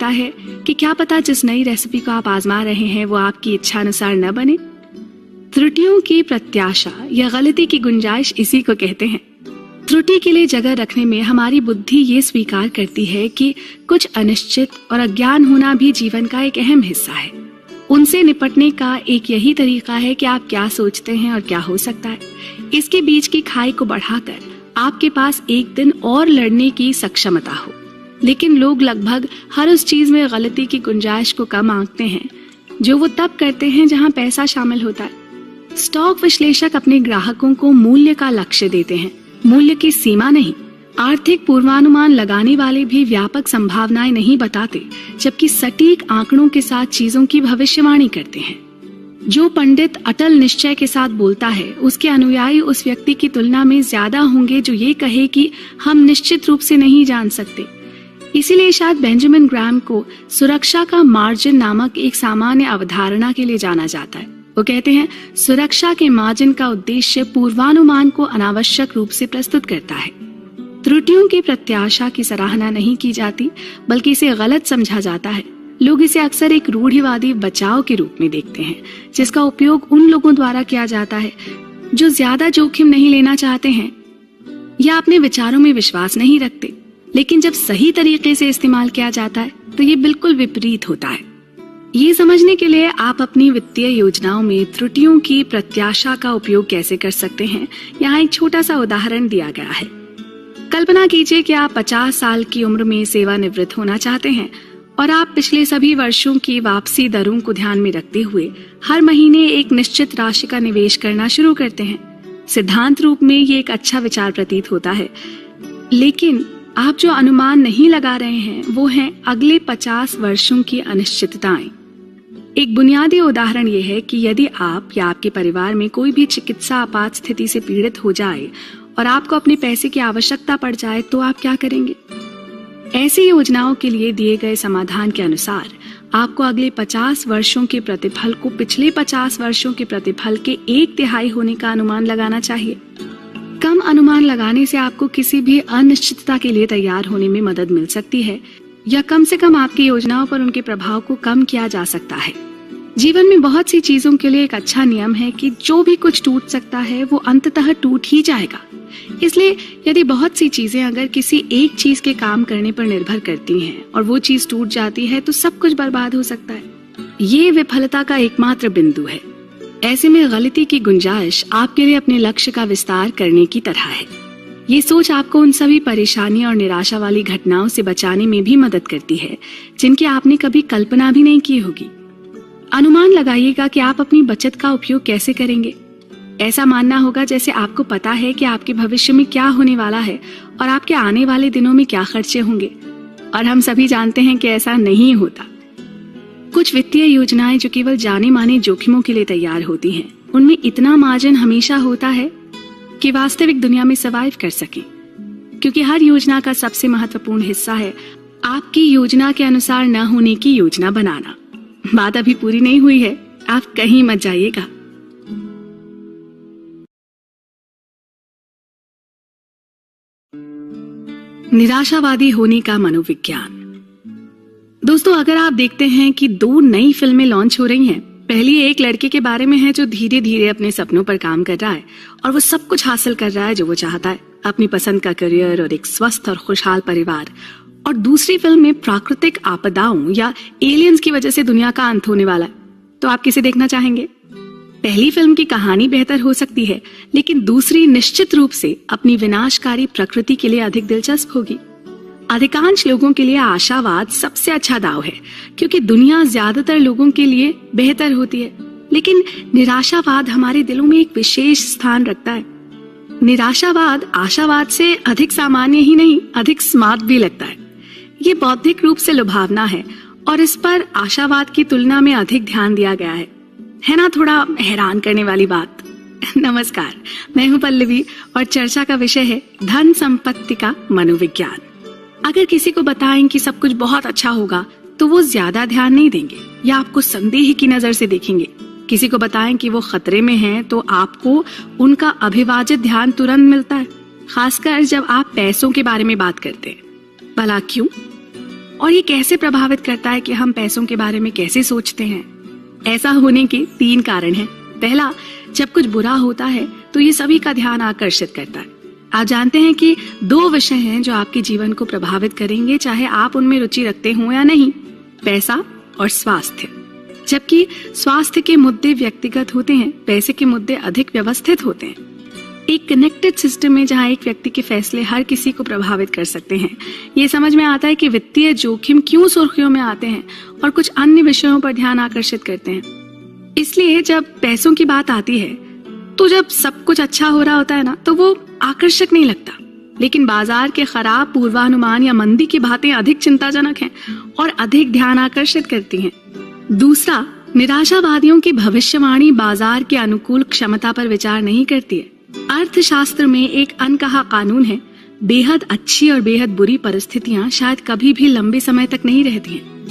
आता है कि क्या पता जिस नई रेसिपी को आप आजमा रहे हैं वो आपकी इच्छा अनुसार न बने। त्रुटियों की प्रत्याशा या गलती की गुंजाइश इसी को कहते हैं। त्रुटि के लिए जगह रखने में हमारी बुद्धि ये स्वीकार करती है कि कुछ अनिश्चित और अज्ञान होना भी जीवन का एक अहम हिस्सा है। उनसे निपटने का एक यही तरीका है कि आप क्या सोचते हैं और क्या हो सकता है। इसके बीच की खाई को बढ़ाकर आपके पास एक दिन और लड़ने की सक्षमता हो। लेकिन लोग लगभग हर उस चीज में गलती की गुंजाइश को कम आंकते हैं जो वो तब करते हैं जहां पैसा शामिल होता है। स्टॉक विश्लेषक अपने ग्राहकों को मूल्य का लक्ष्य देते हैं, मूल्य की सीमा नहीं। आर्थिक पूर्वानुमान लगाने वाले भी व्यापक संभावनाएं नहीं बताते, जबकि सटीक आंकड़ों के साथ चीजों की भविष्यवाणी करते हैं। जो पंडित अटल निश्चय के साथ बोलता है, उसके अनुयायी उस व्यक्ति की तुलना में ज्यादा होंगे जो ये कहे कि हम निश्चित रूप से नहीं जान सकते। इसीलिए शायद बेंजामिन ग्राहम को सुरक्षा का मार्जिन नामक एक सामान्य अवधारणा के लिए जाना जाता है। वो कहते हैं, सुरक्षा के मार्जिन का उद्देश्य पूर्वानुमान को अनावश्यक रूप से प्रस्तुत करता है। त्रुटियों की प्रत्याशा की सराहना नहीं की जाती, बल्कि इसे गलत समझा जाता है। लोग इसे अक्सर एक रूढ़िवादी बचाव के रूप में देखते हैं, जिसका उपयोग उन लोगों द्वारा किया जाता है जो ज्यादा जोखिम नहीं लेना चाहते हैं या अपने विचारों में विश्वास नहीं रखते। लेकिन जब सही तरीके से इस्तेमाल किया जाता है तो ये बिल्कुल विपरीत होता है। ये समझने के लिए आप अपनी वित्तीय योजनाओं में त्रुटियों की प्रत्याशा का उपयोग कैसे कर सकते हैं, यहाँ एक छोटा सा उदाहरण दिया गया है। कल्पना कीजिए कि आप 50 साल की उम्र में सेवानिवृत्त होना चाहते हैं और आप पिछले सभी वर्षों की वापसी दरों को ध्यान में रखते हुए हर महीने एक निश्चित राशि का निवेश करना शुरू करते हैं। सिद्धांत रूप में ये एक अच्छा विचार प्रतीत होता है, लेकिन आप जो अनुमान नहीं लगा रहे हैं वो हैं अगले 50 वर्षों की अनिश्चितताएं। एक बुनियादी उदाहरण ये है कि यदि आप या आपके परिवार में कोई भी चिकित्सा आपात स्थिति से पीड़ित हो जाए और आपको अपने पैसे की आवश्यकता पड़ जाए तो आप क्या करेंगे? ऐसी योजनाओं के लिए दिए गए समाधान के अनुसार आपको अगले 50 वर्षों के प्रतिफल को पिछले 50 वर्षों के प्रतिफल के 1/3 होने का अनुमान लगाना चाहिए। कम अनुमान लगाने से आपको किसी भी अनिश्चितता के लिए तैयार होने में मदद मिल सकती है, या कम से कम आपकी योजनाओं पर उनके प्रभाव को कम किया जा सकता है। जीवन में बहुत सी चीजों के लिए एक अच्छा नियम है कि जो भी कुछ टूट सकता है वो अंततः टूट ही जाएगा। इसलिए यदि बहुत सी चीजें अगर किसी एक चीज के काम करने पर निर्भर करती हैं और वो चीज टूट जाती है तो सब कुछ बर्बाद हो सकता है। ये विफलता का एकमात्र बिंदु है। ऐसे में गलती की गुंजाइश आपके लिए अपने लक्ष्य का विस्तार करने की तरह है। ये सोच आपको उन सभी परेशानी और निराशा वाली घटनाओं से बचाने में भी मदद करती है जिनकी आपने कभी कल्पना भी नहीं की होगी। अनुमान लगाइएगा कि आप अपनी बचत का उपयोग कैसे करेंगे। ऐसा मानना होगा जैसे आपको पता है कि आपके भविष्य में क्या होने वाला है और आपके आने वाले दिनों में क्या खर्चे होंगे, और हम सभी जानते हैं कि ऐसा नहीं होता। कुछ वित्तीय योजनाएं जो केवल जाने माने जोखिमों के लिए तैयार होती हैं, उनमें इतना मार्जिन हमेशा होता है कि वास्तविक दुनिया में सर्वाइव कर सकें, क्योंकि हर योजना का सबसे महत्वपूर्ण हिस्सा है आपकी योजना के अनुसार न होने की योजना बनाना। बात अभी पूरी नहीं हुई है, आप कहीं मत जाइएगा। निराशावादी होने का मनोविज्ञान। दोस्तों, अगर आप देखते हैं कि 2 नई फिल्में लॉन्च हो रही हैं। पहली एक लड़के के बारे में है जो धीरे धीरे अपने सपनों पर काम कर रहा है और वो सब कुछ हासिल कर रहा है जो वो चाहता है, अपनी पसंद का करियर और एक स्वस्थ और खुशहाल परिवार। और दूसरी फिल्म में प्राकृतिक आपदाओं या एलियंस की वजह से दुनिया का अंत होने वाला है। तो आप किसे देखना चाहेंगे? पहली फिल्म की कहानी बेहतर हो सकती है, लेकिन दूसरी निश्चित रूप से अपनी विनाशकारी प्रकृति के लिए अधिक दिलचस्प होगी। अधिकांश लोगों के लिए आशावाद सबसे अच्छा दाव है, क्योंकि दुनिया ज्यादातर लोगों के लिए बेहतर होती है। लेकिन निराशावाद हमारे दिलों में एक विशेष स्थान रखता है। निराशावाद आशावाद से अधिक सामान्य ही नहीं, अधिक स्मार्ट भी लगता है। ये बौद्धिक रूप से लुभावना है और इस पर आशावाद की तुलना में अधिक ध्यान दिया गया है ना? थोड़ा हैरान करने वाली बात। नमस्कार, मैं हूं पल्लवी और चर्चा का विषय है धन संपत्ति का मनोविज्ञान। अगर किसी को बताएं कि सब कुछ बहुत अच्छा होगा तो वो ज्यादा ध्यान नहीं देंगे या आपको संदेह की नजर से देखेंगे। किसी को बताएं कि वो खतरे में हैं तो आपको उनका अभिवाजित ध्यान तुरंत मिलता है, खासकर जब आप पैसों के बारे में बात करते हैं। भला क्यों? और ये कैसे प्रभावित करता है कि हम पैसों के बारे में कैसे सोचते हैं? ऐसा होने के 3 कारण हैं। पहला, जब कुछ बुरा होता है तो ये सभी का ध्यान आकर्षित करता है। आप जानते हैं कि 2 विषय हैं जो आपके जीवन को प्रभावित करेंगे, चाहे आप उनमें रुचि रखते हो या नहीं, पैसा और स्वास्थ्य। जबकि स्वास्थ्य के मुद्दे व्यक्तिगत होते हैं, पैसे के मुद्दे अधिक व्यवस्थित होते हैं। एक कनेक्टेड सिस्टम में जहां एक व्यक्ति के फैसले हर किसी को प्रभावित कर सकते हैं, ये समझ में आता है कि वित्तीय जोखिम क्यों सुर्खियों में आते हैं और कुछ अन्य विषयों पर ध्यान आकर्षित करते हैं। इसलिए जब पैसों की बात आती है तो जब सब कुछ अच्छा हो रहा होता है ना, तो वो आकर्षक नहीं लगता, लेकिन बाजार के खराब पूर्वानुमान या मंदी की बातें अधिक चिंताजनक हैं और अधिक ध्यान आकर्षित करती हैं। दूसरा, निराशावादियों की भविष्यवाणी बाजार के अनुकूल क्षमता पर विचार नहीं करती है। अर्थशास्त्र में एक अनकहा कानून है, बेहद अच्छी और बेहद बुरी परिस्थितियां शायद कभी भी लंबे समय तक नहीं रहती हैं।